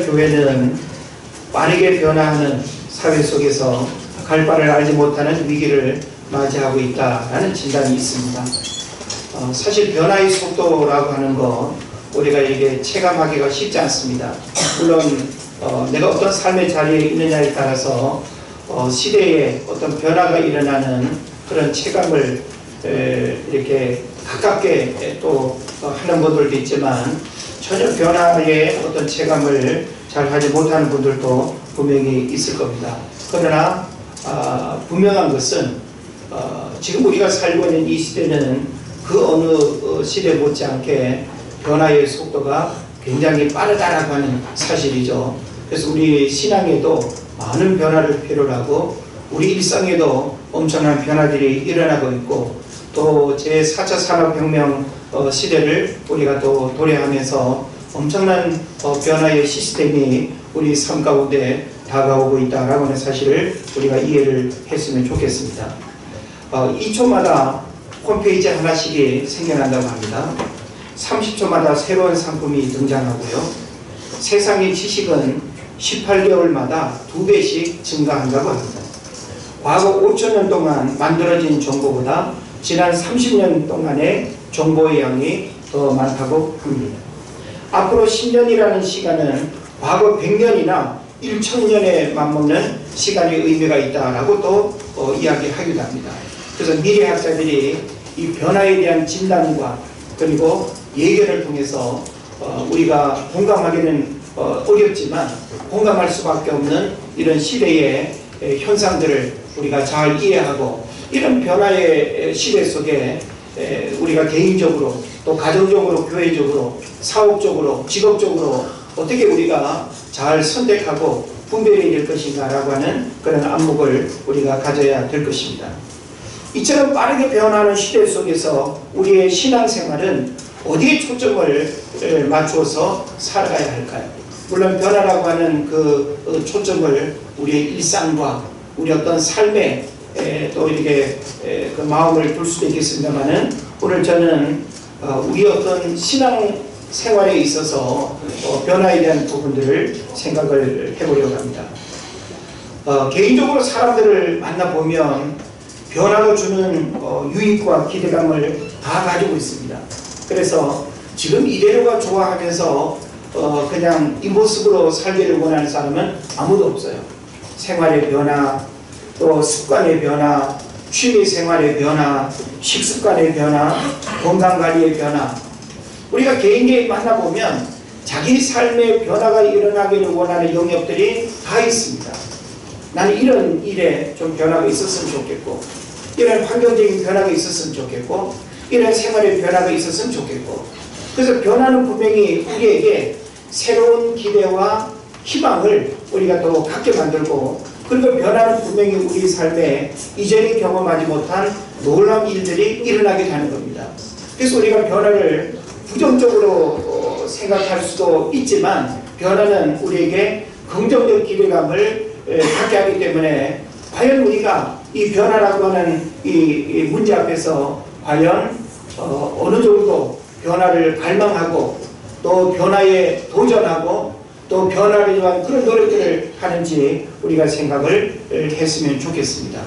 교회는 빠르게 변화하는 사회 속에서 갈 바를 알지 못하는 위기를 맞이하고 있다라는 진단이 있습니다. 사실 변화의 속도라고 하는 거 우리가 이게 체감하기가 쉽지 않습니다. 물론 내가 어떤 삶의 자리에 있느냐에 따라서 시대에 어떤 변화가 일어나는 그런 체감을 이렇게 가깝게 또 하는 분들도 있지만 전혀 변화의 어떤 체감을 잘 하지 못하는 분들도 분명히 있을 겁니다. 그러나 분명한 것은 지금 우리가 살고 있는 이 시대는 그 어느 시대 못지않게 변화의 속도가 굉장히 빠르다라고 하는 사실이죠. 그래서 우리 신앙에도 많은 변화를 필요로 하고 우리 일상에도 엄청난 변화들이 일어나고 있고 또 제4차 산업혁명 시대를 우리가 또 도래하면서 엄청난 변화의 시스템이 우리 삶 가운데 다가오고 있다라고 하는 사실을 우리가 이해를 했으면 좋겠습니다. 2초마다 홈페이지 하나씩이 생겨난다고 합니다. 30초마다 새로운 상품이 등장하고요. 세상의 지식은 18개월마다 2배씩 증가한다고 합니다. 과거 5천년 동안 만들어진 정보보다 지난 30년 동안의 정보의 양이 더 많다고 합니다. 앞으로 10년이라는 시간은 과거 100년이나 1000년에 맞먹는 시간의 의미가 있다라고 또 이야기하기도 합니다. 그래서 미래학자들이 이 변화에 대한 진단과 그리고 예견을 통해서 우리가 공감하기는 어렵지만 공감할 수밖에 없는 이런 시대의 현상들을 우리가 잘 이해하고 이런 변화의 시대 속에 우리가 개인적으로 또 가정적으로 교회적으로 사업적으로 직업적으로 어떻게 우리가 잘 선택하고 분별해야 될 것인가 라고 하는 그런 안목을 우리가 가져야 될 것입니다. 이처럼 빠르게 변화하는 시대 속에서 우리의 신앙생활은 어디에 초점을 맞추어서 살아가야 할까요? 물론 변화라고 하는 그 초점을 우리의 일상과 우리 어떤 삶에 또 이렇게 그 마음을 둘 수도 있겠습니다만은 오늘 저는 우리 어떤 신앙 생활에 있어서 변화에 대한 부분들을 생각을 해보려고 합니다. 개인적으로 사람들을 만나보면 변화가 주는 유익과 기대감을 다 가지고 있습니다. 그래서 지금 이대로가 좋아하면서 그냥 이 모습으로 살기를 원하는 사람은 아무도 없어요. 생활의 변화, 또 습관의 변화, 취미생활의 변화, 식습관의 변화, 건강관리의 변화. 우리가 개인이 만나보면 자기 삶의 변화가 일어나기를 원하는 영역들이 다 있습니다. 나는 이런 일에 좀 변화가 있었으면 좋겠고 이런 환경적인 변화가 있었으면 좋겠고 이런 생활의 변화가 있었으면 좋겠고 그래서 변화는 분명히 우리에게 새로운 기대와 희망을 우리가 또 갖게 만들고 그리고 변화는 분명히 우리 삶에 이전에 경험하지 못한 놀라운 일들이 일어나게 하는 겁니다. 그래서 우리가 변화를 부정적으로 생각할 수도 있지만 변화는 우리에게 긍정적 기대감을 갖게 하기 때문에 과연 우리가 이 변화라고 하는 이 문제 앞에서 과연 어느 정도 변화를 갈망하고 또 변화에 도전하고 또 변화를 위한 그런 노력들을 하는지 우리가 생각을 했으면 좋겠습니다.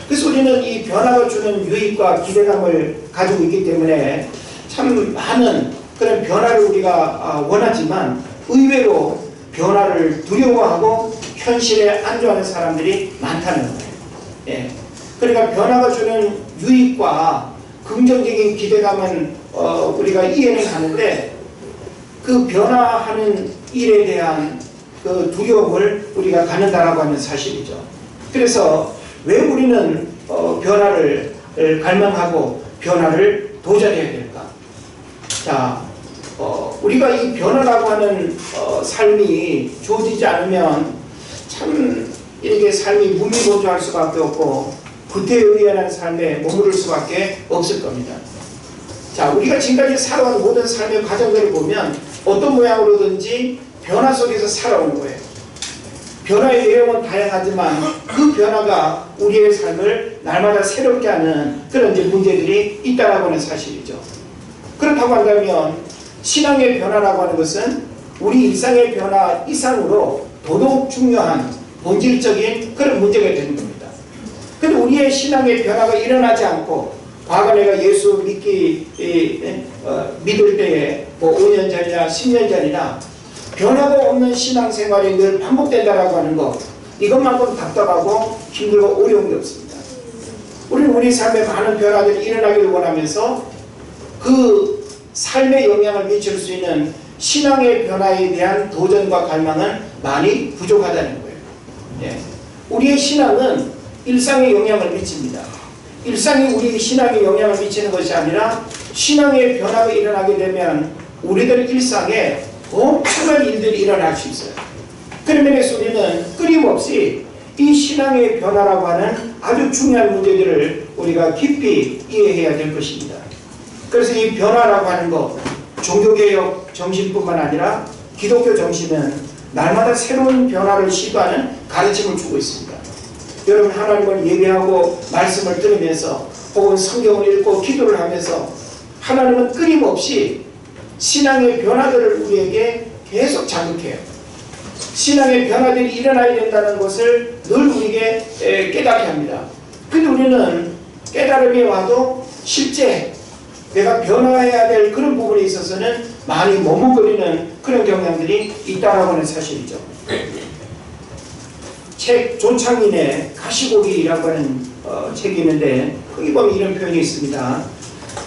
그래서 우리는 이 변화가 주는 유익과 기대감을 가지고 있기 때문에 참 많은 그런 변화를 우리가 원하지만 의외로 변화를 두려워하고 현실에 안주하는 사람들이 많다는 거예요. 예. 그러니까 변화가 주는 유익과 긍정적인 기대감은 우리가 이해는 하는데 그 변화하는 일에 대한 그 두려움을 우리가 갖는다라고 하는 사실이죠. 그래서 왜 우리는 변화를 갈망하고 변화를 도전해야 될까? 자, 우리가 이 변화라고 하는 삶이 주어지지 않으면 참 이렇게 삶이 무미건조할 수밖에 없고 구태의연한 삶에 머무를 수밖에 없을 겁니다. 자, 우리가 지금까지 살아온 모든 삶의 과정들을 보면 어떤 모양으로든지 변화 속에서 살아온 거예요. 변화의 내용은 다양하지만 그 변화가 우리의 삶을 날마다 새롭게 하는 그런 이제 문제들이 있다라고 하는 사실이죠. 그렇다고 한다면 신앙의 변화라고 하는 것은 우리 일상의 변화 이상으로 더더욱 중요한 본질적인 그런 문제가 되는 겁니다. 근데 우리의 신앙의 변화가 일어나지 않고 과거 내가 예수 믿을 때에 뭐 5년 전이나 10년 전이나 변화가 없는 신앙생활이 늘 반복된다라고 하는 것, 이것만큼 답답하고 힘들고 어려운 게 없습니다. 우리는 우리 삶에 많은 변화들이 일어나기를 원하면서 그 삶에 영향을 미칠 수 있는 신앙의 변화에 대한 도전과 갈망은 많이 부족하다는 거예요. 예. 우리의 신앙은 일상에 영향을 미칩니다. 일상이 우리 신앙에 영향을 미치는 것이 아니라 신앙의 변화가 일어나게 되면 우리들 일상에 엄청난 일들이 일어날 수 있어요. 그런 면에서 우리는 끊임없이 이 신앙의 변화라고 하는 아주 중요한 문제들을 우리가 깊이 이해해야 될 것입니다. 그래서 이 변화라고 하는 것, 종교개혁 정신뿐만 아니라 기독교 정신은 날마다 새로운 변화를 시도하는 가르침을 주고 있습니다. 여러분, 하나님을 예배하고 말씀을 들으면서 혹은 성경을 읽고 기도를 하면서 하나님은 끊임없이 신앙의 변화들을 우리에게 계속 자극해요. 신앙의 변화들이 일어나야 된다는 것을 늘 우리에게 깨닫게 합니다. 근데 우리는 깨달음이 와도 실제 내가 변화해야 될 그런 부분에 있어서는 많이 머뭇거리는 그런 경향들이 있다라고 하는 사실이죠. 책 조창인의 가시고기라고 하는 책이 있는데 거기 보면 이런 표현이 있습니다.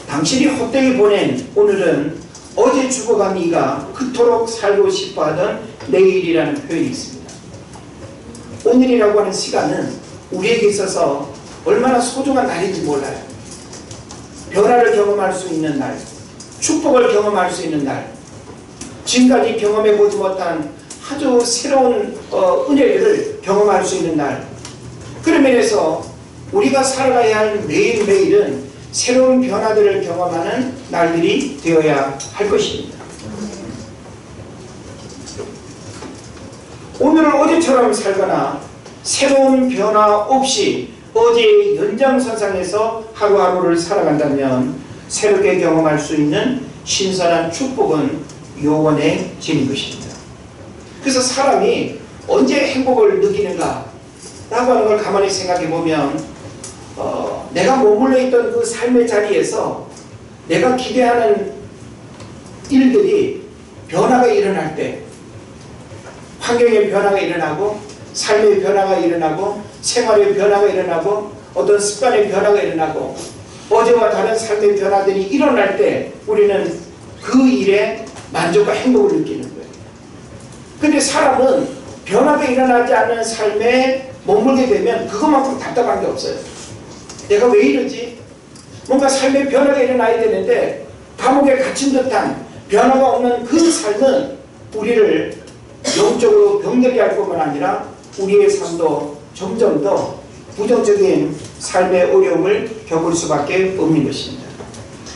당신이 헛되이 보낸 오늘은 어제 죽어간 이가 그토록 살고 싶어하던 내일이라는 표현이 있습니다. 오늘이라고 하는 시간은 우리에게 있어서 얼마나 소중한 날인지 몰라요. 변화를 경험할 수 있는 날, 축복을 경험할 수 있는 날, 지금까지 경험해보지 못한 아주 새로운 은혜를 경험할 수 있는 날. 그런 면에서 우리가 살아가야 할 매일매일은 새로운 변화들을 경험하는 날들이 되어야 할 것입니다. 오늘을 어제처럼 살거나 새로운 변화 없이 어제의 연장선상에서 하루하루를 살아간다면 새롭게 경험할 수 있는 신선한 축복은 요원해지는 것입니다. 그래서 사람이 언제 행복을 느끼는가 라고 하는 걸 가만히 생각해 보면 내가 머물러 있던 그 삶의 자리에서 내가 기대하는 일들이 변화가 일어날 때, 환경의 변화가 일어나고 삶의 변화가 일어나고 생활의 변화가 일어나고 어떤 습관의 변화가 일어나고 어제와 다른 삶의 변화들이 일어날 때 우리는 그 일에 만족과 행복을 느끼는 거예요. 근데 사람은 변화가 일어나지 않는 삶에 머물게 되면 그것만큼 답답한 게 없어요. 내가 왜 이러지? 뭔가 삶의 변화가 일어나야 되는데 감옥에 갇힌 듯한 변화가 없는 그 삶은 우리를 영적으로 병들게 할 뿐만 아니라 우리의 삶도 점점 더 부정적인 삶의 어려움을 겪을 수밖에 없는 것입니다.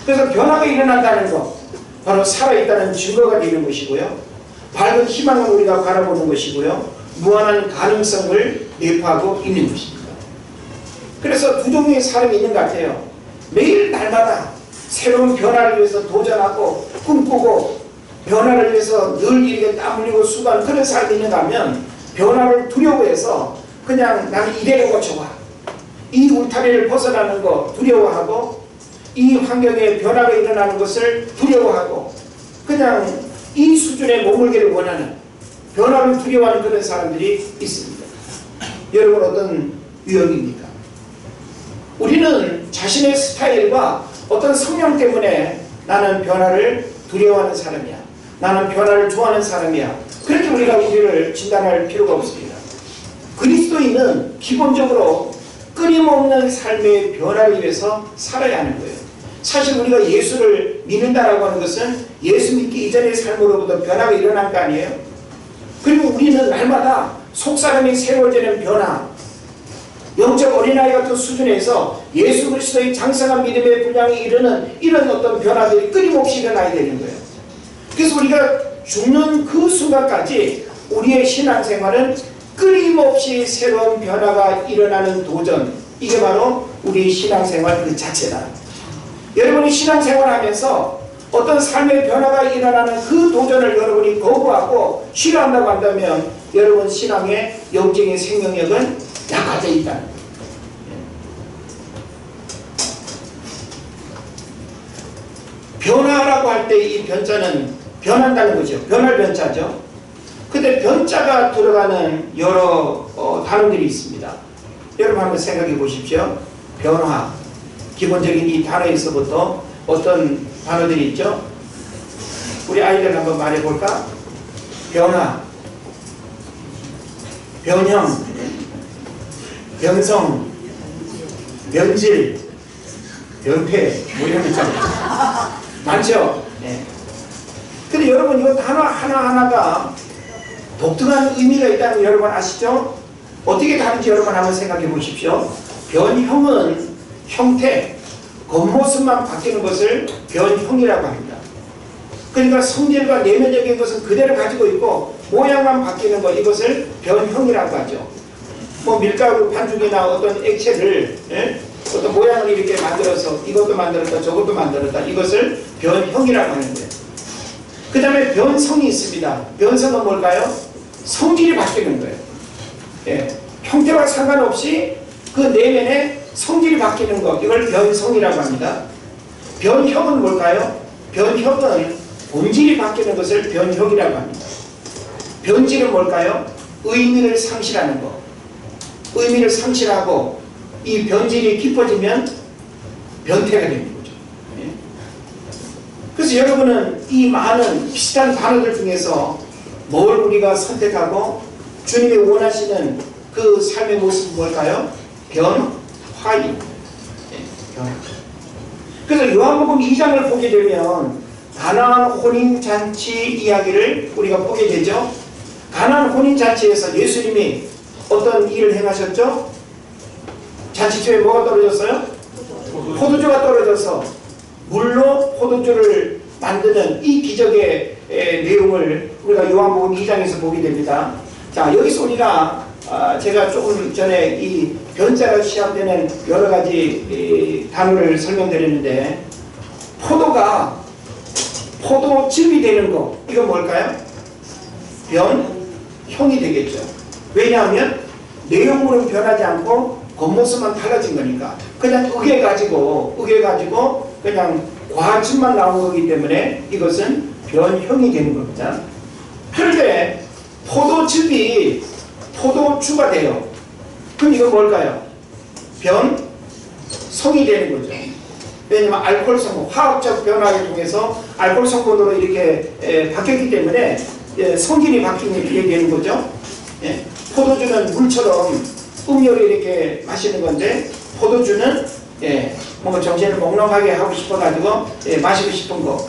그래서 변화가 일어난다는 것, 바로 살아있다는 증거가 되는 것이고요. 밝은 희망을 우리가 바라보는 것이고요. 무한한 가능성을 내포하고 있는 것입니다. 그래서 두 종류의 사람이 있는 것 같아요. 매일 날마다 새로운 변화를 위해서 도전하고 꿈꾸고 변화를 위해서 늘 이렇게 땀 흘리고 수고하는 그런 사람이 있는가 하면 변화를 두려워해서 그냥 나는 이대로가 좋아. 이 울타리를 벗어나는 거 두려워하고 이 환경에 변화가 일어나는 것을 두려워하고 그냥 이 수준에 머물기를 원하는 변화를 두려워하는 그런 사람들이 있습니다. 여러분 어떤 유형입니까? 우리는 자신의 스타일과 어떤 성향 때문에 나는 변화를 두려워하는 사람이야. 나는 변화를 좋아하는 사람이야. 그렇게 우리가 우리를 진단할 필요가 없습니다. 그리스도인은 기본적으로 끊임없는 삶의 변화를 위해서 살아야 하는 거예요. 사실 우리가 예수를 믿는다라고 하는 것은 예수 믿기 이전의 삶으로부터 변화가 일어난 거 아니에요? 그리고 우리는 날마다 속사람이 새로워지는 변화, 영적 어린아이 같은 수준에서 예수 그리스도의 장성한 믿음의 분량에 이르는 이런 어떤 변화들이 끊임없이 일어나야 되는 거예요. 그래서 우리가 죽는 그 순간까지 우리의 신앙생활은 끊임없이 새로운 변화가 일어나는 도전, 이게 바로 우리의 신앙생활 그 자체다. 여러분이 신앙생활 하면서 어떤 삶의 변화가 일어나는 그 도전을 여러분이 거부하고 싫어한다고 한다면 여러분 신앙의 영적인 생명력은 약화되어 있다는 거예요. 변화라고 할 때 이 변자는 변한다는 거죠. 변할 변자죠. 근데 변자가 들어가는 여러 단어들이 있습니다. 여러분 한번 생각해 보십시오. 변화. 기본적인 이 단어에서부터 어떤 단어들이 있죠? 우리 아이들 한번 말해볼까? 변화, 변형, 변성, 변질, 변폐, 뭐 이런 거 있잖아요. 많죠? 네. 근데 여러분 이거 단어 하나하나가 독특한 의미가 있다는 거 여러분 아시죠? 어떻게 다른지 여러분 한번 생각해 보십시오. 변형은 형태, 겉모습만 바뀌는 것을 변형이라고 합니다. 그러니까 성질과 내면적인 것은 그대로 가지고 있고 모양만 바뀌는 것, 이것을 변형이라고 하죠. 뭐 밀가루 반죽이나 어떤 액체를 어떤 모양을 이렇게 만들어서 이것도 만들었다 저것도 만들었다, 이것을 변형이라고 하는데, 그 다음에 변성이 있습니다. 변성은 뭘까요? 성질이 바뀌는 거예요. 예. 형태와 상관없이 그 내면에 성질이 바뀌는 것, 이걸 변성이라고 합니다. 변형은 뭘까요? 변형은 본질이 바뀌는 것을 변형이라고 합니다. 변질은 뭘까요? 의미를 상실하는 것. 의미를 상실하고 이 변질이 깊어지면 변태가 되는 거죠. 예. 그래서 여러분은 이 많은 비슷한 단어들 중에서 뭘 우리가 선택하고 주님이 원하시는 그 삶의 모습은 뭘까요? 변화입니다. 예, 변화. 그래서 요한복음 2장을 보게 되면 가나안 혼인잔치 이야기를 우리가 보게 되죠. 가나안 혼인잔치에서 예수님이 어떤 일을 행하셨죠? 잔치초에 뭐가 떨어졌어요? 포도주가 떨어져서 물로 포도주를 만드는 이 기적의 내용을 우리가 요한복음 2장에서 보게 됩니다. 자, 여기서 우리가 제가 조금 전에 이 변자가 시작되는 여러 가지 단어를 설명드렸는데, 포도즙이 되는 거, 이건 뭘까요? 변형이 되겠죠. 왜냐하면 내용물은 변하지 않고 겉모습만 달라진 거니까. 그냥 으개가지고 그냥 과즙만 나온 거기 때문에 이것은 변형이 되는 겁니다. 그런데 포도즙이 포도주가 돼요. 그럼 이건 뭘까요? 변성이 되는 거죠. 왜냐하면 알코올 성분, 화학적 변화를 통해서 알코올 성분으로 이렇게 바뀌었기 때문에 성질이 바뀌게 되는 거죠. 예. 포도주는 물처럼 음료를 이렇게 마시는 건데, 포도주는 뭔가 정신을 몽롱하게 하고 싶어가지고 마시고 싶은 거.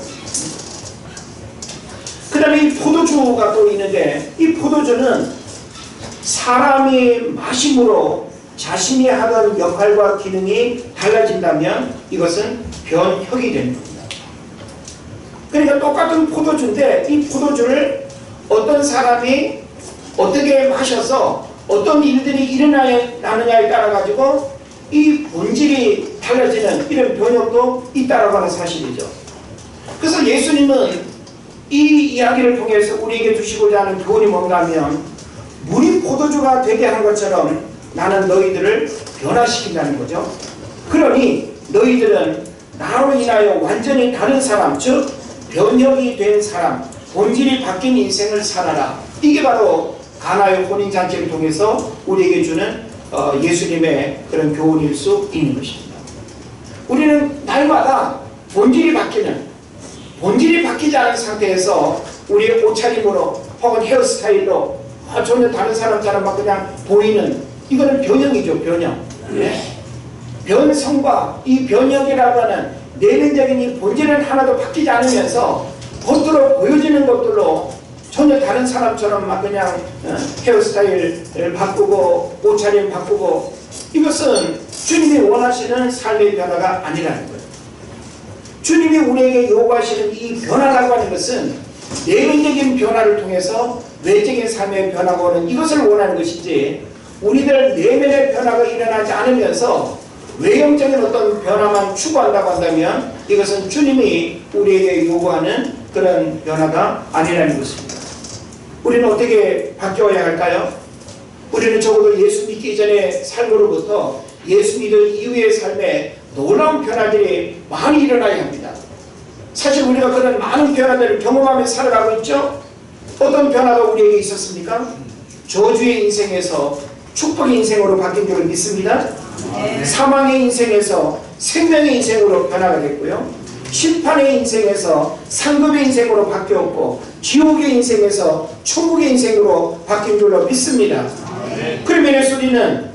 그 다음에 이 포도주가 또 있는데, 이 포도주는 사람이 마심으로 자신이 하던 역할과 기능이 달라진다면 이것은 변형이 되는 겁니다. 그러니까 똑같은 포도주인데 이 포도주를 어떤 사람이 어떻게 마셔서 어떤 일들이 일어나느냐에 따라 가지고 이 본질이 달라지는 이런 변형도 있다라고 하는 사실이죠. 그래서 예수님은 이 이야기를 통해서 우리에게 주시고자 하는 교훈이 뭔가 하면, 물이 포도주가 되게 한 것처럼 나는 너희들을 변화시킨다는 거죠. 그러니 너희들은 나로 인하여 완전히 다른 사람, 즉 변형이 된 사람, 본질이 바뀐 인생을 살아라. 이게 바로 가나의 혼인잔치를 통해서 우리에게 주는 예수님의 그런 교훈일 수 있는 것입니다. 우리는 날마다 본질이 바뀌지 않은 상태에서 우리의 옷차림으로 혹은 헤어스타일로 전혀 다른 사람처럼 막 그냥 보이는, 이거는 변형이죠. 변형. 네? 변성과 이 변형이라고 하는 내면적인 이 본질은 하나도 바뀌지 않으면서 겉으로 보여지는 것들로 전혀 다른 사람처럼 막 그냥 헤어스타일을 바꾸고 옷차림 바꾸고, 이것은 주님이 원하시는 삶의 변화가 아니라는 거예요. 주님이 우리에게 요구하시는 이 변화라고 하는 것은 내면적인 변화를 통해서 외적인 삶의 변화가 오는 이것을 원하는 것이지, 우리들 내면의 변화가 일어나지 않으면서 외형적인 어떤 변화만 추구한다고 한다면 이것은 주님이 우리에게 요구하는 그런 변화가 아니라는 것입니다. 우리는 어떻게 바뀌어야 할까요? 우리는 적어도 예수 믿기 전의 삶으로부터 예수 믿을 이후의 삶에 놀라운 변화들이 많이 일어나야 합니다. 사실 우리가 그런 많은 변화들을 경험하며 살아가고 있죠. 어떤 변화가 우리에게 있었습니까? 저주의 인생에서 축복의 인생으로 바뀐 줄을 믿습니다. 사망의 인생에서 생명의 인생으로 변화가 됐고요. 심판의 인생에서 상급의 인생으로 바뀌었고, 지옥의 인생에서 천국의 인생으로 바뀐 줄로 믿습니다. 그러면 우리는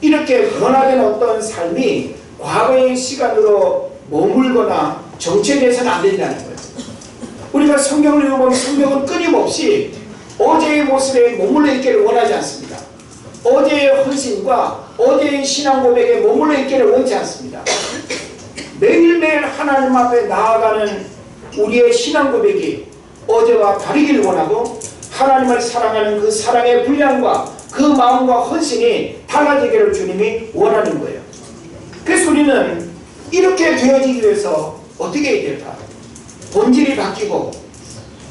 이렇게 변화된 어떤 삶이 과거의 시간으로 머물거나 정체돼서는 안 된다는 거예요. 우리가 성경을 읽어보면 성경은 끊임없이 어제의 모습에 머물러 있기를 원하지 않습니다. 어제의 헌신과 어제의 신앙 고백에 머물러 있기를 원치 않습니다. 매일매일 하나님 앞에 나아가는 우리의 신앙 고백이 어제와 다르기를 원하고, 하나님을 사랑하는 그 사랑의 분량과 그 마음과 헌신이 달라지기를 주님이 원하는 거예요. 그래서 우리는 이렇게 되어지기 위해서 어떻게 해야 될까? 본질이 바뀌고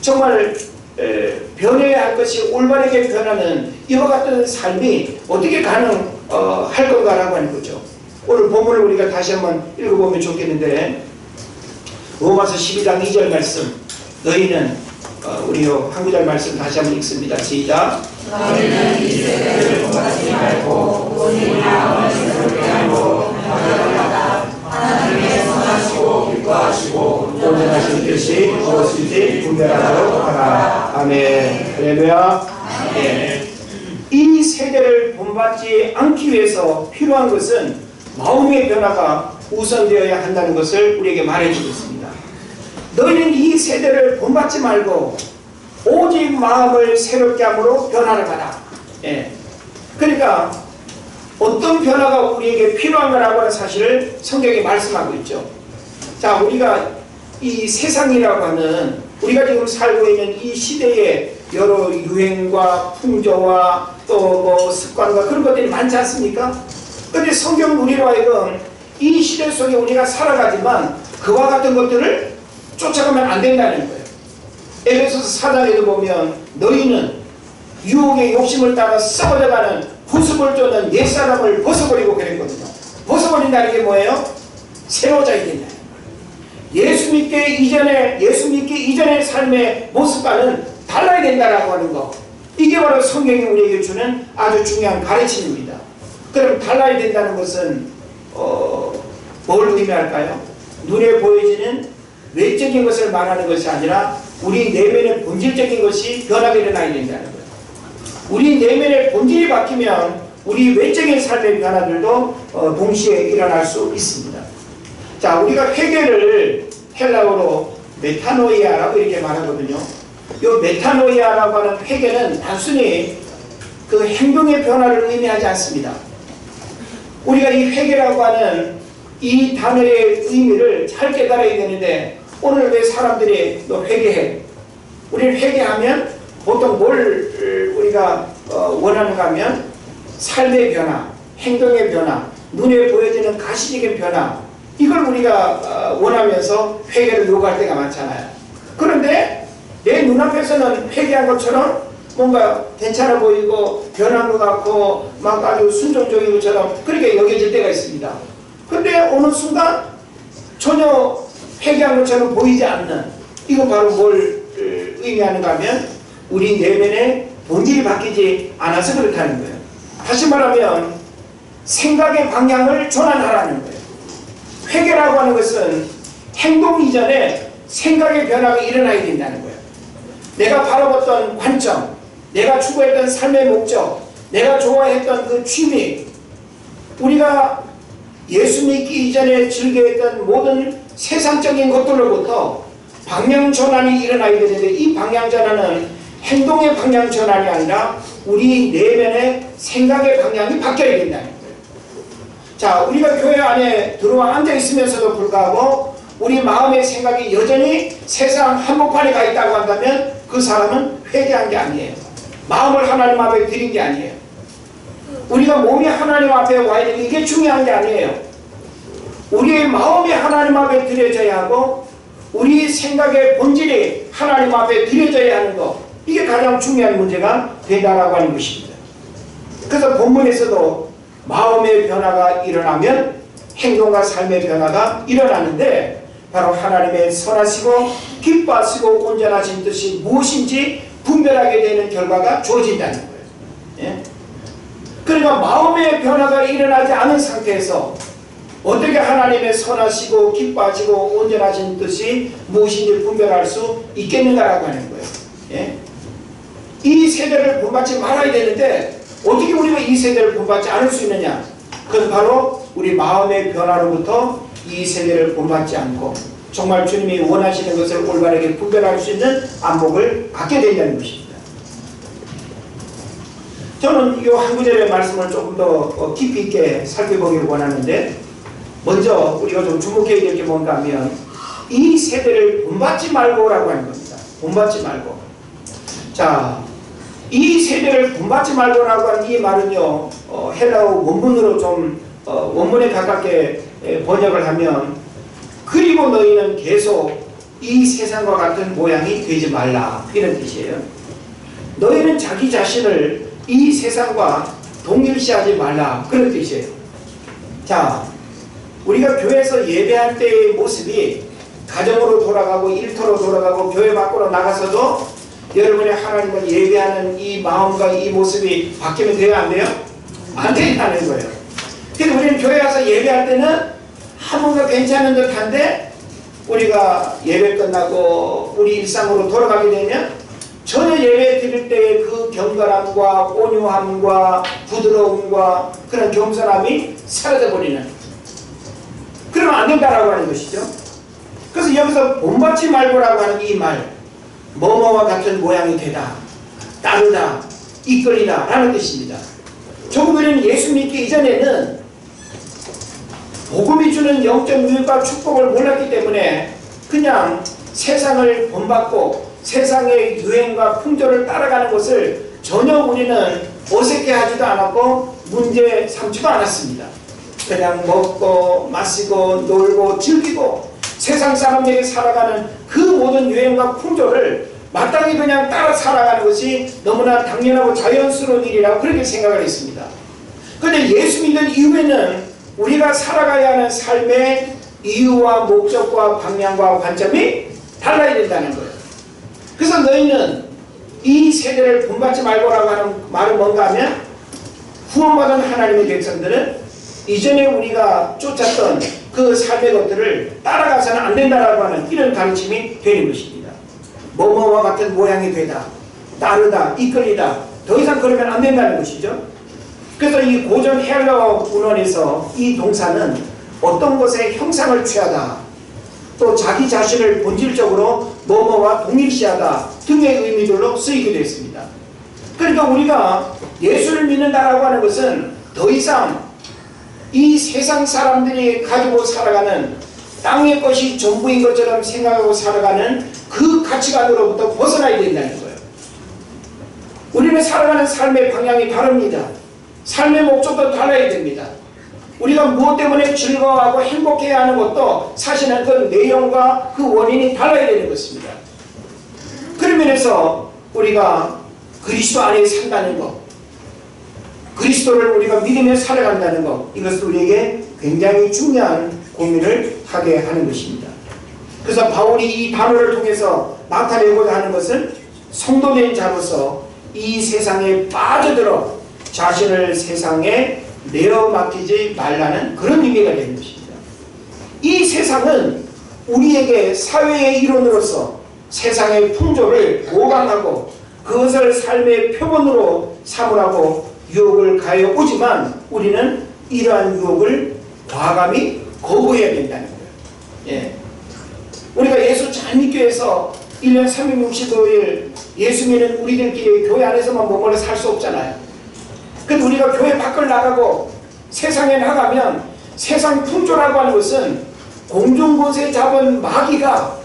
정말 변해야 할 것이 올바르게 변하는 이와 같은 삶이 어떻게 가능할 건가라고 하는 거죠. 오늘 본문을 우리가 다시 한번 읽어보면 좋겠는데, 로마서 12장 2절 말씀, 너희는 우리 한 구절 말씀 다시 한번 읽습니다. 시작. 너희는 이 세대를 본받지 말고 오직 마음을 새롭게 하고 변화하다. 하나님의 선하시고 기뻐하시고 온전하신 뜻이 무엇인지 분별하도록 하라. 아멘. 할렐루야. 네. 이 세대를 본받지 않기 위해서 필요한 것은 마음의 변화가 우선되어야 한다는 것을 우리에게 말해주고 있습니다. 너희는 이 세대를 본받지 말고 오직 마음을 새롭게 함으로 변화를 받아. 예. 그러니까 어떤 변화가 우리에게 필요한가라고 하는 사실을 성경이 말씀하고 있죠. 자, 우리가 이 세상이라고 하는, 우리가 지금 살고 있는 이 시대의 여러 유행과 풍조와 또 뭐 습관과 그런 것들이 많지 않습니까? 그런데 성경은 우리로 하여금 이 시대 속에 우리가 살아가지만 그와 같은 것들을 쫓아가면 안 된다는 거예요. 에베소서 4장에도 보면 너희는 유혹의 욕심을 따라 썩어져가는 구습을 쫓는 옛사람을 벗어버리고 그랬거든요. 벗어버린다는 게 뭐예요? 새로워져야 된다. 예수 믿기 이전의 삶의 모습과는 달라야 된다라고 하는 거. 이게 바로 성경이 우리에게 주는 아주 중요한 가르침입니다. 그럼 달라야 된다는 것은 뭘 의미할까요? 눈에 보여지는 외적인 것을 말하는 것이 아니라 우리 내면의 본질적인 것이 변하게 일어나야 된다는 거예요. 우리 내면의 본질이 바뀌면 우리 외적인 삶의 변화들도 동시에 일어날 수 있습니다. 자, 우리가 회개를 헬라어로 메타노이아라고 이렇게 말하거든요. 이 메타노이아라고 하는 회개는 단순히 그 행동의 변화를 의미하지 않습니다. 우리가 이 회개라고 하는 이 단어의 의미를 잘 깨달아야 되는데, 오늘 왜 사람들이 너 회개해? 우리는 회개하면 보통 뭘 우리가 원하는가 하면 삶의 변화, 행동의 변화, 눈에 보여지는 가시적인 변화, 이걸 우리가 원하면서 회개를 요구할 때가 많잖아요. 그런데 내 눈앞에서는 회개한 것처럼 뭔가 괜찮아 보이고 변한 것 같고 막 아주 순종적인 것처럼 그렇게 여겨질 때가 있습니다. 근데 어느 순간 전혀 회개한 것처럼 보이지 않는, 이건 바로 뭘 의미하는가 하면 우리 내면의 본질이 바뀌지 않아서 그렇다는 거예요. 다시 말하면 생각의 방향을 전환하라는 거예요. 회개라고 하는 것은 행동 이전에 생각의 변화가 일어나야 된다는 거예요. 내가 바라봤던 관점, 내가 추구했던 삶의 목적, 내가 좋아했던 그 취미, 우리가 예수 믿기 이전에 즐겨했던 모든 세상적인 것들로부터 방향 전환이 일어나야 되는데, 이 방향 전환은 행동의 방향 전환이 아니라 우리 내면의 생각의 방향이 바뀌어야 된다는 거예요. 자, 우리가 교회 안에 들어와 앉아 있으면서도 불구하고 우리 마음의 생각이 여전히 세상 한복판에 가 있다고 한다면 그 사람은 회개한 게 아니에요. 마음을 하나님 앞에 드린 게 아니에요. 우리가 몸이 하나님 앞에 와야 되는 이게 중요한 게 아니에요. 우리의 마음이 하나님 앞에 드려져야 하고 우리 생각의 본질이 하나님 앞에 드려져야 하는 것, 이게 가장 중요한 문제가 된다라고 하는 것입니다. 그래서 본문에서도 마음의 변화가 일어나면 행동과 삶의 변화가 일어나는데, 바로 하나님의 선하시고 기뻐하시고 온전하신 뜻이 무엇인지 분별하게 되는 결과가 주어진다는 거예요. 예? 그러니까 마음의 변화가 일어나지 않은 상태에서 어떻게 하나님의 선하시고 기뻐하시고 온전하신 뜻이 무엇인지 분별할 수 있겠는가라고 하는 거예요. 예? 이 세대를 본받지 말아야 되는데 어떻게 우리가 이 세대를 본받지 않을 수 있느냐? 그건 바로 우리 마음의 변화로부터 이 세대를 본받지 않고 정말 주님이 원하시는 것을 올바르게 분별할 수 있는 안목을 갖게 된다는 것입니다. 저는 이 한 구절의 말씀을 조금 더 깊이 있게 살펴보기를 원하는데, 먼저 우리가 좀 주목해야 될 게 뭔가 하면 이 세대를 본받지 말고라고 하는 겁니다. 본받지 말고. 자, 이 세대를 본받지 말고라고 하는 이 말은요, 헬라어 원문으로 좀 원문에 가깝게 번역을 하면, 그리고 너희는 계속 이 세상과 같은 모양이 되지 말라, 이런 뜻이에요. 너희는 자기 자신을 이 세상과 동일시하지 말라, 그런 뜻이에요. 자, 우리가 교회에서 예배할 때의 모습이 가정으로 돌아가고 일터로 돌아가고 교회 밖으로 나가서도 여러분의 하나님을 예배하는 이 마음과 이 모습이 바뀌면 돼요, 안 돼요? 안 된다는 거예요. 그래서 우리는 교회 가서 예배할 때는 뭔가 괜찮은 듯한데, 우리가 예배 끝나고 우리 일상으로 돌아가게 되면 전혀 예배 드릴 때의 그 경건함과 온유함과 부드러움과 그런 겸손함이 사라져버리는, 그러면 안 된다라고 하는 것이죠. 그래서 여기서 본받지 말고라고 하는 이 말, 뭐뭐와 같은 모양이 되다, 따르다, 이끌리다 라는 뜻입니다. 조금은 예수 믿기 이전에는 복음이 주는 영적 유익과 축복을 몰랐기 때문에 그냥 세상을 본받고 세상의 유행과 풍조를 따라가는 것을 전혀 우리는 어색해하지도 않았고 문제 삼지도 않았습니다. 그냥 먹고 마시고 놀고 즐기고 세상 사람들이 살아가는 그 모든 유행과 풍조를 마땅히 그냥 따라 살아가는 것이 너무나 당연하고 자연스러운 일이라고 그렇게 생각을 했습니다. 그런데 예수 믿는 이후에는 우리가 살아가야 하는 삶의 이유와 목적과 방향과 관점이 달라야 된다는 거예요. 그래서 너희는 이 세대를 본받지 말고라고 하는 말은 뭔가 하면, 구원받은 하나님의 백성들은 이전에 우리가 쫓았던 그 삶의 것들을 따라가서는 안 된다라고 하는 이런 가르침이 되는 것입니다. 뭐뭐와 같은 모양이 되다, 따르다, 이끌리다, 더 이상 그러면 안 된다는 것이죠. 그래서 이 고전 헬라어 문헌에서 이 동사는 어떤 것에 형상을 취하다, 또 자기 자신을 본질적으로 뭐뭐와 동일시하다 등의 의미들로 쓰이기도 했습니다. 그러니까 우리가 예수를 믿는다라고 하는 것은 더 이상 이 세상 사람들이 가지고 살아가는 땅의 것이 전부인 것처럼 생각하고 살아가는 그 가치관으로부터 벗어나야 된다는 거예요. 우리는 살아가는 삶의 방향이 다릅니다. 삶의 목적도 달라야 됩니다. 우리가 무엇 때문에 즐거워하고 행복해야 하는 것도 사실은 그 내용과 그 원인이 달라야 되는 것입니다. 그런 면에서 우리가 그리스도 안에 산다는 것, 그리스도를 우리가 믿으며 살아간다는 것, 이것은 우리에게 굉장히 중요한 고민을 하게 하는 것입니다. 그래서 바울이 이 단어를 통해서 나타내고자 하는 것은 성도된 자로서 이 세상에 빠져들어 자신을 세상에 내어 맡기지 말라는 그런 의미가 되는 것입니다. 이 세상은 우리에게 사회의 일원으로서 세상의 풍조를 모방하고 그것을 삶의 표본으로 삼으라고 유혹을 가해 오지만 우리는 이러한 유혹을 과감히 거부해야 된다는 거예요. 예. 우리가 예수 잘 믿기 위해서 1년 365일 예수 믿는 우리들끼리 교회 안에서만 머물러 살 수 없잖아요. 근데 우리가 교회 밖을 나가고 세상에 나가면 세상 풍조라고 하는 것은 공중곳에 잡은 마귀가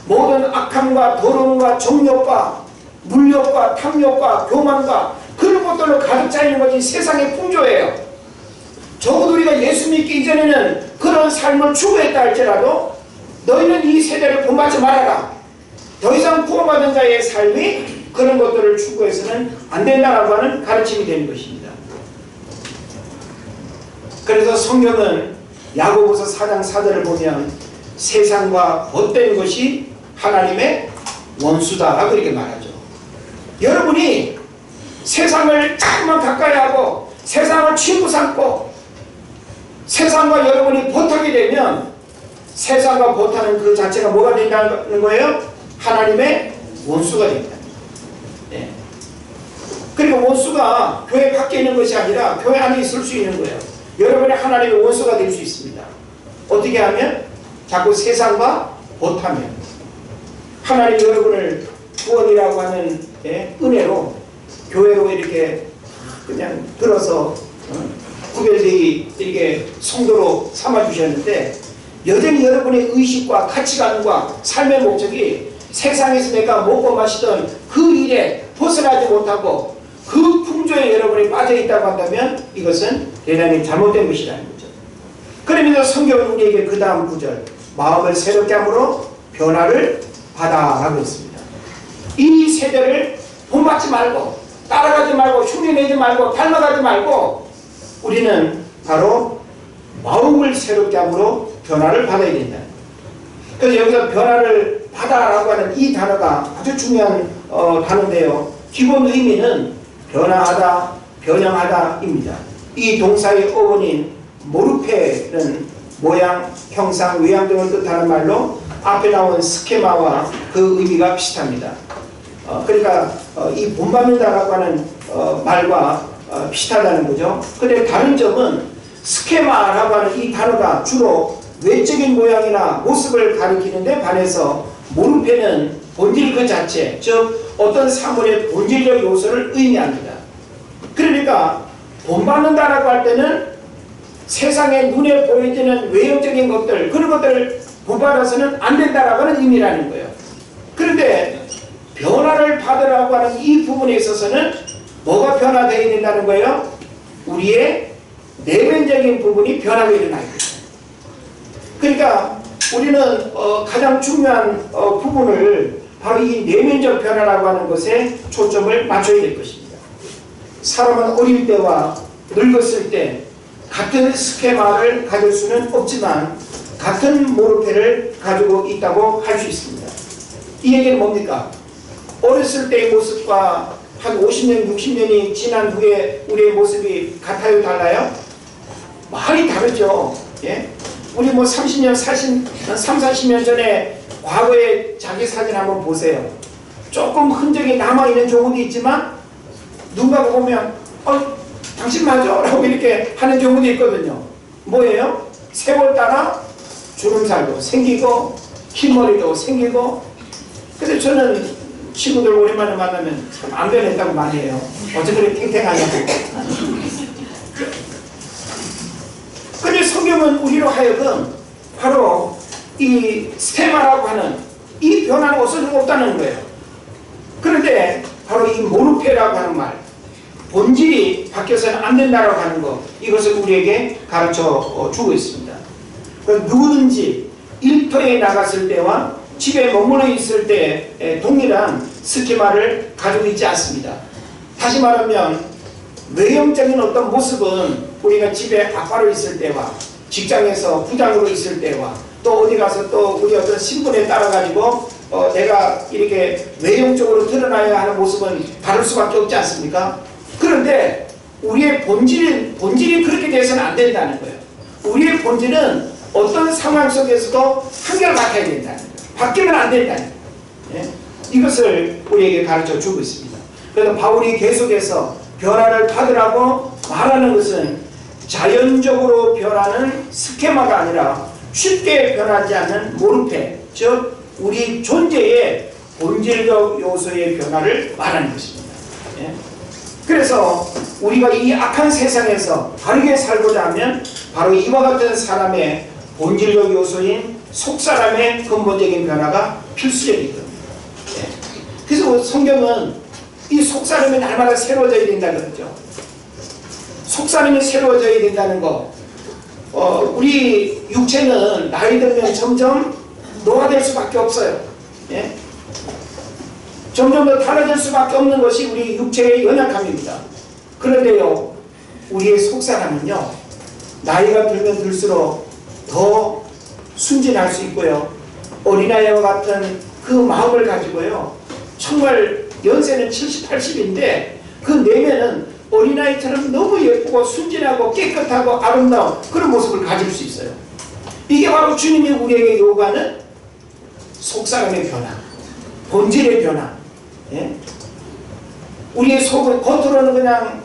모든 악함과 더러움과 정욕과 물욕과 탐욕과 교만과 그런 것들로 가득 차 있는 것이 세상의 풍조예요. 적어도 우리가 예수 믿기 이전에는 그런 삶을 추구했다 할지라도 너희는 이 세대를 본받지 말아라. 더 이상 구원받은 자의 삶이 그런 것들을 추구해서는 안 된다라고 하는 가르침이 되는 것입니다. 그래서 성경은 야고보서 4장 4절을 보면 세상과 헛된 것이 하나님의 원수다 그렇게 말하죠. 여러분이 세상을 조금만 가까이 하고 세상을 친구 삼고 세상과 여러분이 보타게 되면 세상과 보타는 그 자체가 뭐가 된다는 거예요? 하나님의 원수가 된다. 네. 그리고 원수가 교회 밖에 있는 것이 아니라 교회 안에 있을 수 있는 거예요. 여러분이 하나님의 원수가 될 수 있습니다. 어떻게 하면? 자꾸 세상과 보타면. 하나님 여러분을 구원이라고 하는 은혜로 교회로 이렇게 그냥 들어서 구별되이 이렇게 성도로 삼아주셨는데 여전히 여러분의 의식과 가치관과 삶의 목적이 세상에서 내가 먹고 마시던 그 일에 벗어나지 못하고 그 풍조에 여러분이 빠져있다고 한다면 이것은 대단히 잘못된 것이라는 거죠. 그러면서 성경은 우리에게 그 다음 구절 마음을 새롭게 함으로 변화를 받아라고 했습니다. 이 세대를 본받지 말고 따라가지 말고 흉내내지 말고 닮아가지 말고 우리는 바로 마음을 새롭게 함으로 변화를 받아야 된다. 그래서 여기서 변화를 받아라고 하는 이 단어가 아주 중요한 단어인데요. 기본 의미는 변화하다, 변형하다입니다. 이 동사의 어원인 모르페는 모양, 형상, 외양 등을 뜻하는 말로 앞에 나온 스케마와 그 의미가 비슷합니다. 그러니까 이 본받는다라고 하는 말과 비슷하다는 거죠. 그런데 다른 점은 스케마라고 하는 이 단어가 주로 외적인 모양이나 모습을 가리키는데 반해서 모르페는 본질 그 자체, 즉 어떤 사물의 본질적 요소를 의미합니다. 그러니까 본받는다라고 할 때는 세상에 눈에 보여지는 외형적인 것들, 그런 것들을 본받아서는 안 된다라고 하는 의미라는 거예요. 그런데 변화를 받으라고 하는 이 부분에 있어서는 뭐가 변화되어야 된다는 거예요? 우리의 내면적인 부분이 변화가 일어나야 돼요. 그러니까 우리는 가장 중요한 부분을 바로 이 내면적 변화라고 하는 것에 초점을 맞춰야 될 것입니다. 사람은 어릴 때와 늙었을 때 같은 스케마를 가질 수는 없지만 같은 모르페를 가지고 있다고 할 수 있습니다. 이 얘기는 뭡니까? 어렸을 때의 모습과 한 50년, 60년이 지난 후에 우리의 모습이 같아요, 달라요? 많이 다르죠. 예? 우리 뭐 30년, 40년 전에 과거의 자기 사진 한번 보세요. 조금 흔적이 남아있는 경우도 있지만 누군가 보면 당신 맞아? 라고 이렇게 하는 경우도 있거든요. 뭐예요? 세월 따라 주름살도 생기고 흰머리도 생기고. 그래서 저는 친구들 오랜만에 만나면 참 안 변했다고 많이 해요. 어째 그렇게 탱탱하냐고. 그런데 성경은 우리로 하여금 바로 이 스테마라고 하는 이 변화는 없다는 거예요. 그런데 바로 이 모르페라고 하는 말, 본질이 바뀌어서는 안 된다라고 하는 것, 이것을 우리에게 가르쳐 주고 있습니다. 누구든지 일터에 나갔을 때와 집에 머물러 있을 때 동일한 스키마를 가지고 있지 않습니다. 다시 말하면 외형적인 어떤 모습은 우리가 집에 아빠로 있을 때와 직장에서 부장으로 있을 때와 또 어디 가서 또 우리 어떤 신분에 따라 가지고 내가 이렇게 외형적으로 드러나야 하는 모습은 다를 수밖에 없지 않습니까? 그런데 우리의 본질이 그렇게 돼서는 안 된다는 거예요. 우리의 본질은 어떤 상황 속에서도 한결같아야 된다는 거예요. 바뀌면 안 된다는 거예요. 예? 이것을 우리에게 가르쳐 주고 있습니다. 그래서 바울이 계속해서 변화를 받으라고 말하는 것은 자연적으로 변하는 스케마가 아니라 쉽게 변하지 않는 모르페, 즉 우리 존재의 본질적 요소의 변화를 말하는 것입니다. 예? 그래서 우리가 이 악한 세상에서 바르게 살고자 하면 바로 이와 같은 사람의 본질적 요소인 속사람의 근본적인 변화가 필수적이거든요. 예. 그래서 성경은 이 속사람이 날마다 새로워져야 된다 그러죠. 속사람이 새로워져야 된다는 거. 우리 육체는 나이 들면 점점 노화될 수밖에 없어요. 예? 점점 더 달라질 수밖에 없는 것이 우리 육체의 연약함입니다. 그런데요, 우리의 속사람은요, 나이가 들면 들수록 더 순진할 수 있고요, 어린아이와 같은 그 마음을 가지고요, 정말 연세는 70, 80인데 그 내면은 어린아이처럼 너무 예쁘고 순진하고 깨끗하고 아름다운 그런 모습을 가질 수 있어요. 이게 바로 주님이 우리에게 요구하는 속사람의 변화, 본질의 변화. 예? 우리의 속은 겉으로는 그냥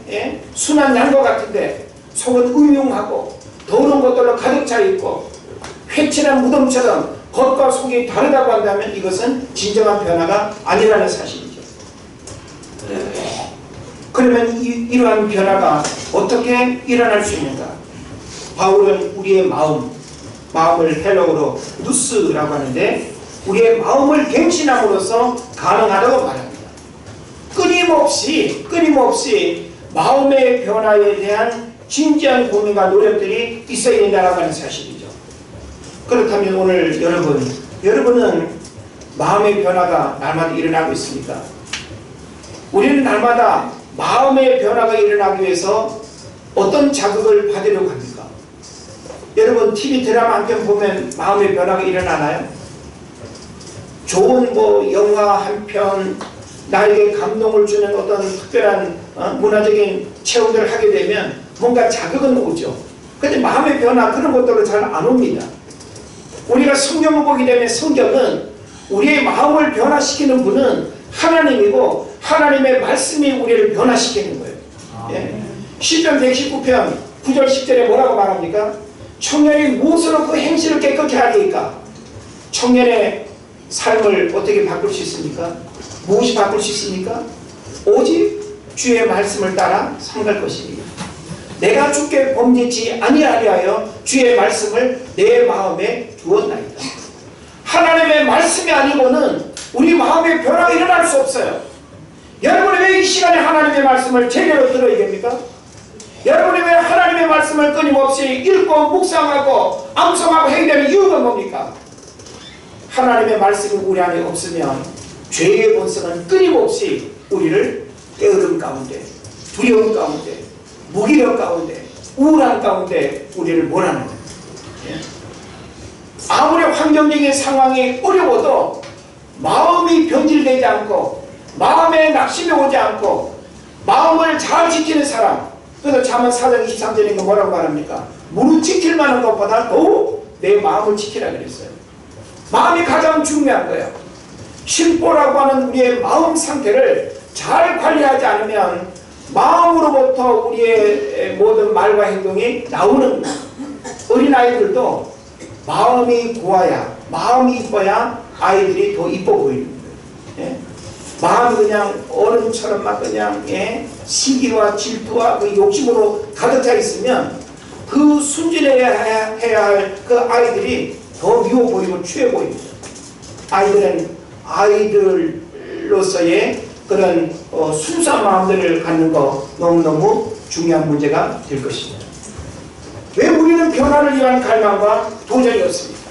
순한 양과 같은데 속은 음흉하고 더러운 것들로 가득 차 있고 회칠한 무덤처럼 겉과 속이 다르다고 한다면 이것은 진정한 변화가 아니라는 사실이죠. 그러면 이러한 변화가 어떻게 일어날 수 있는가? 바울은 우리의 마음을 헬라어로 누스라고 하는데 우리의 마음을 갱신함으로써 가능하다고 말합니다. 끊임없이 마음의 변화에 대한 진지한 고민과 노력들이 있어야 된다고 하는 사실이죠. 그렇다면 오늘 여러분은 마음의 변화가 날마다 일어나고 있습니까? 우리는 날마다 마음의 변화가 일어나기 위해서 어떤 자극을 받으려고 합니까? 여러분 TV 드라마 한 편 보면 마음의 변화가 일어나나요? 좋은 영화 한 편, 나에게 감동을 주는 어떤 특별한 문화적인 체험들을 하게 되면 뭔가 자극은 오죠. 그런데 마음의 변화 그런 것들은 잘 안 옵니다. 우리가 성경을 보게 되면 성경은 우리의 마음을 변화시키는 분은 하나님이고 하나님의 말씀이 우리를 변화시키는 거예요. 예. 시편 119편 9절 10절에 뭐라고 말합니까? 청년이 무엇으로 그 행실을 깨끗게 하리이까? 청년의 삶을 어떻게 바꿀 수 있습니까? 무엇이 바꿀 수 있습니까? 오직 주의 말씀을 따라 삼갈 것입니다. 내가 주께 범죄치 아니하리 하여 주의 말씀을 내 마음에 두었나이다. 하나님의 말씀이 아니고는 우리 마음의 변화가 일어날 수 없어요. 여러분이 왜 이 시간에 하나님의 말씀을 제대로 들어야 됩니까? 여러분이 왜 하나님의 말씀을 끊임없이 읽고 묵상하고 암송하고 해야 되는 이유가 뭡니까? 하나님의 말씀이 우리 안에 없으면 죄의 본성은 끊임없이 우리를 게으름 가운데, 두려움 가운데, 무기력 가운데, 우울한 가운데 우리를 몰아넣는 거예요. 아무리 환경적인 상황이 어려워도 마음이 변질되지 않고 마음에 낙심이 오지 않고 마음을 잘 지키는 사람, 그래서 잠언 4장 23절인 거 뭐라고 말합니까? 무릇 지킬 만한 것보다 더욱 내 마음을 지키라 그랬어요. 마음이 가장 중요한 거예요. 심보라고 하는 우리의 마음 상태를 잘 관리하지 않으면 마음으로부터 우리의 모든 말과 행동이 나오는 거예요. 어린아이들도 마음이 고와야, 마음이 이뻐야 아이들이 더 이뻐 보이는 거예요. 예? 마음이 그냥 얼음처럼 막 그냥 시기와 질투와 그 욕심으로 가득 차 있으면 그 순진해야 할 그 아이들이 더 미워 보이고 추해 보입니다. 아이들은 아이들로서의 그런 순수한 마음들을 갖는 거 너무너무 중요한 문제가 될 것입니다. 왜 우리는 변화를 위한 갈망과 도전이 없습니까?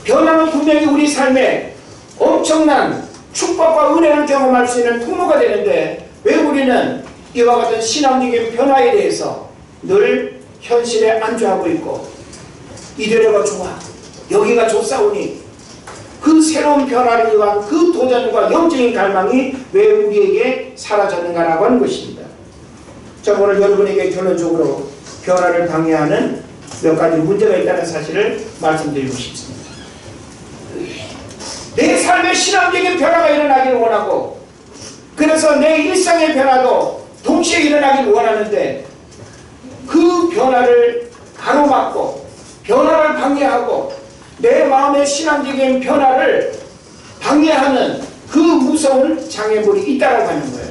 변화는 분명히 우리 삶에 엄청난 축복과 은혜를 경험할 수 있는 통로가 되는데 왜 우리는 이와 같은 신앙적인 변화에 대해서 늘 현실에 안주하고 있고 이대로가 좋아, 여기가 좋사오니 그 새로운 변화를 위한 그 도전과 영적인 갈망이 왜 우리에게 사라졌는가라고 하는 것입니다. 자, 오늘 여러분에게 결론적으로 변화를 방해하는 몇 가지 문제가 있다는 사실을 말씀드리고 싶습니다. 내 삶의 신앙적인 변화가 일어나기를 원하고 그래서 내 일상의 변화도 동시에 일어나기를 원하는데 그 변화를 가로막고 변화를 방해하고 내 마음의 신앙적인 변화를 방해하는 그 무서운 장애물이 있다고 하는 거예요.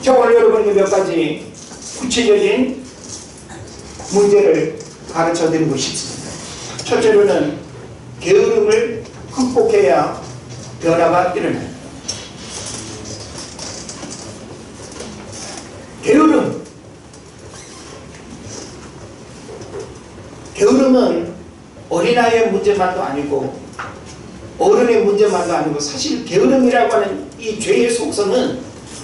저 오늘 여러분에게 몇 가지 구체적인 문제를 가르쳐 드리고 싶습니다. 첫째로는 게으름을 극복해야 변화가 일어나요. 게으름, 어린아이의 문제만도 아니고 어른의 문제만도 아니고 사실 게으름이라고 하는 이 죄의 속성은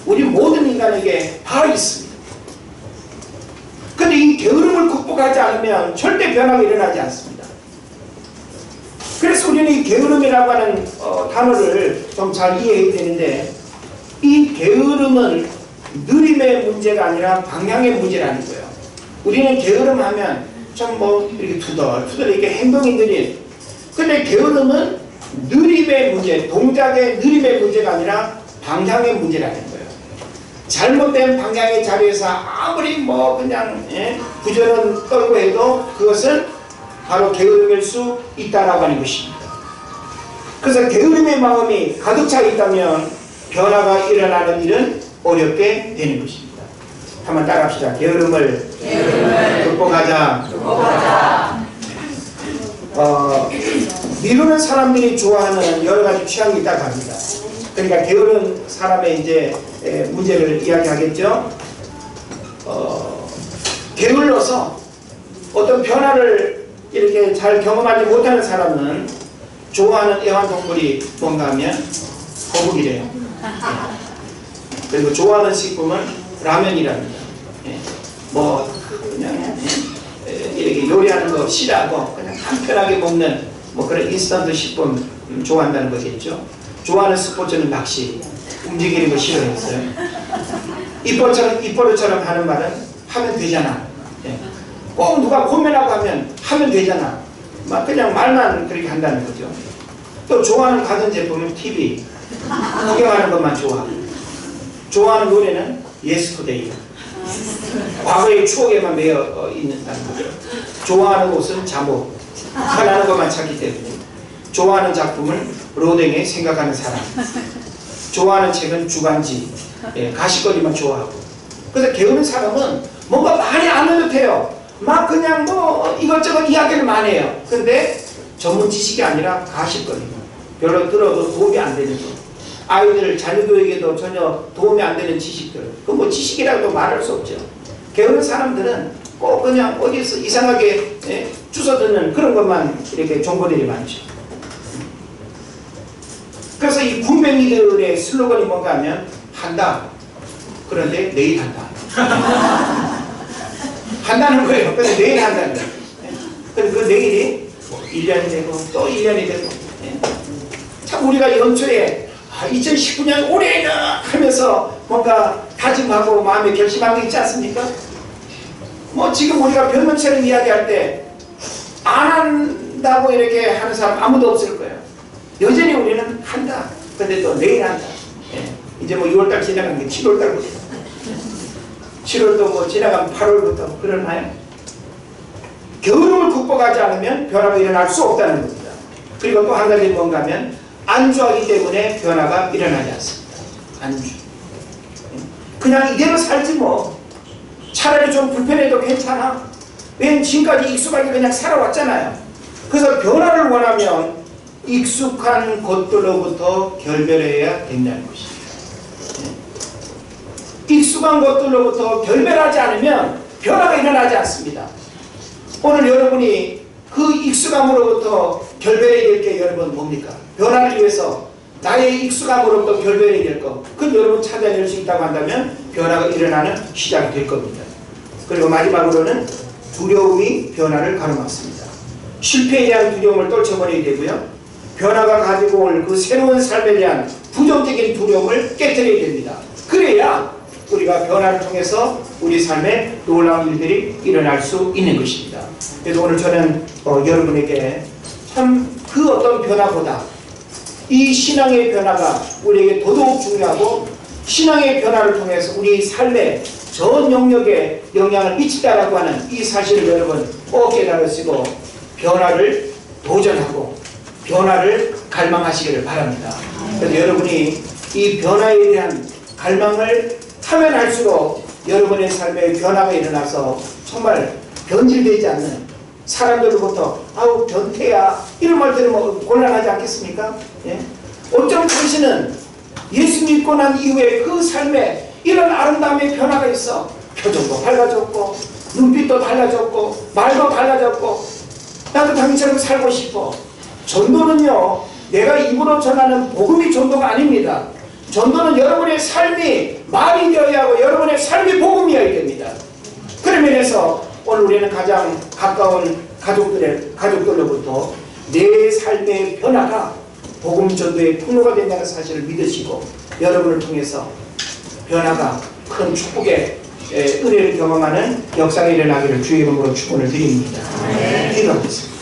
우리 모든 인간에게 다 있습니다. 근데 이 게으름을 극복하지 않으면 절대 변화가 일어나지 않습니다. 그래서 우리는 이 게으름이라고 하는 단어를 좀 잘 이해해야 되는데, 이 게으름은 느림의 문제가 아니라 방향의 문제라는 거예요. 우리는 게으름하면 좀 뭐 이렇게 투덜투덜 이렇게 행동이 느린, 근데 게으름은 느림의 문제, 동작의 느림의 문제가 아니라 방향의 문제라는 거예요. 잘못된 방향의 자리에서 아무리 뭐 그냥 부전은 떨고 해도 그것은 바로 게으름일 수 있다라고 하는 것입니다. 그래서 게으름의 마음이 가득 차 있다면 변화가 일어나는 일은 어렵게 되는 것입니다. 한번 따라합시다. 게으름을 극복하자. 미루는 사람들이 좋아하는 여러 가지 취향이 있다고 합니다. 그러니까 게으른 사람의 이제 문제를 이야기하겠죠. 게을러서 어떤 변화를 이렇게 잘 경험하지 못하는 사람은 좋아하는 애완동물이 뭔가 하면 거북이래요. 그리고 좋아하는 식품은 라면이랍니다. 뭐 그냥 이렇게 요리하는 거 싫어하고 그냥 간편하게 먹는 뭐 그런 인스턴트 식품 좋아한다는 거겠죠. 좋아하는 스포츠는 낚시, 움직이는 거 싫어했어요. 입버릇처럼 하는 말은 하면 되잖아. 꼭 누가 고민하고 하면 되잖아. 막 그냥 말만 그렇게 한다는 거죠. 또 좋아하는 가전제품은 TV, 구경하는 것만 좋아하고, 좋아하는 노래는 예스터데이, 과거의 추억에만 매여 있는다는 거죠. 좋아하는 옷은 잠옷, 편안한 것만 찾기 때문에. 좋아하는 작품은 로댕의 생각하는 사람, 좋아하는 책은 주간지, 가십거리만 좋아하고. 그래서 게으른 사람은 뭔가 많이 아는 듯해요. 막 그냥 뭐 이것저것 이야기를 많이 해요. 근데 전문 지식이 아니라 가십거리만, 별로 들어도 도움이 안 되는 거, 아이들 자녀교육에도 전혀 도움이 안 되는 지식들, 그 뭐 지식이라고도 말할 수 없죠. 게으른 사람들은 꼭 그냥 어디서 이상하게 주워듣는 그런 것만 이렇게 정보들이 많죠. 그래서 이 군뱅이들의 슬로건이 뭔가 하면 한다, 그런데 내일 한다. 한다는 거예요. 그래서 내일 한다는 거예요. 그래서 그 내일이 1년이 되고 또 1년이 되고, 참 우리가 연초에 2019년 올해는 하면서 뭔가 다짐하고 마음에 결심하고 있지 않습니까? 뭐 지금 우리가 변명처럼 이야기할 때 안 한다고 이렇게 하는 사람 아무도 없을 거예요. 여전히 우리는 한다. 근데 또 내일 한다. 이제 뭐 6월달 지나간 게 7월달부터, 7월도 뭐 지나가면 8월부터 그러나요? 게으름을 극복하지 않으면 변화가 일어날 수 없다는 겁니다. 그리고 또 한 가지 뭔가 하면 안주하기 때문에 변화가 일어나지 않습니다. 안주. 그냥 이대로 살지 뭐. 차라리 좀 불편해도 괜찮아. 왜냐면 지금까지 익숙하게 그냥 살아왔잖아요. 그래서 변화를 원하면 익숙한 것들로부터 결별해야 된다는 것입니다. 익숙한 것들로부터 결별하지 않으면 변화가 일어나지 않습니다. 오늘 여러분이 그 익숙함으로부터 결별해야 될 게 여러분 뭡니까? 변화를 위해서 나의 익숙함으로부터 결별해야 될 것, 그건 여러분 찾아낼 수 있다고 한다면 변화가 일어나는 시작이 될 겁니다. 그리고 마지막으로는 두려움이 변화를 가로막습니다. 실패에 대한 두려움을 떨쳐버려야 되고요, 변화가 가지고 올 그 새로운 삶에 대한 부정적인 두려움을 깨뜨려야 됩니다. 그래야 우리가 변화를 통해서 우리 삶에 놀라운 일들이 일어날 수 있는 것입니다. 그래서 오늘 저는 여러분에게 참 그 어떤 변화보다 이 신앙의 변화가 우리에게 더더욱 중요하고, 신앙의 변화를 통해서 우리 삶의 전 영역에 영향을 미친다라고 하는 이 사실을 여러분 꼭 깨달으시고 변화를 도전하고 변화를 갈망하시기를 바랍니다. 그래서 여러분이 이 변화에 대한 갈망을 하면 할수록 여러분의 삶에 변화가 일어나서 정말 변질되지 않는, 사람들로부터 아우 변태야 이런 말 들으면 곤란하지 않겠습니까? 어쩜 당신은 예수 믿고 난 이후에 그 삶에 이런 아름다움의 변화가 있어. 표정도 달라졌고 눈빛도 달라졌고 말도 달라졌고 나도 당신처럼 살고 싶어. 전도는요, 내가 입으로 전하는 복음이 전도가 아닙니다. 전도는 여러분의 삶이 말이 되어야 하고 여러분의 삶이 복음이어야 됩니다. 그런 면에서 오늘 우리는 가장 가까운 가족들로부터 내 삶의 변화가 복음 전도의 통로가 된다는 사실을 믿으시고 여러분을 통해서 변화가 큰 축복의 은혜를 경험하는 역사가 일어나기를 주의 이름으로 축원을 드립니다. 기도하겠습니다.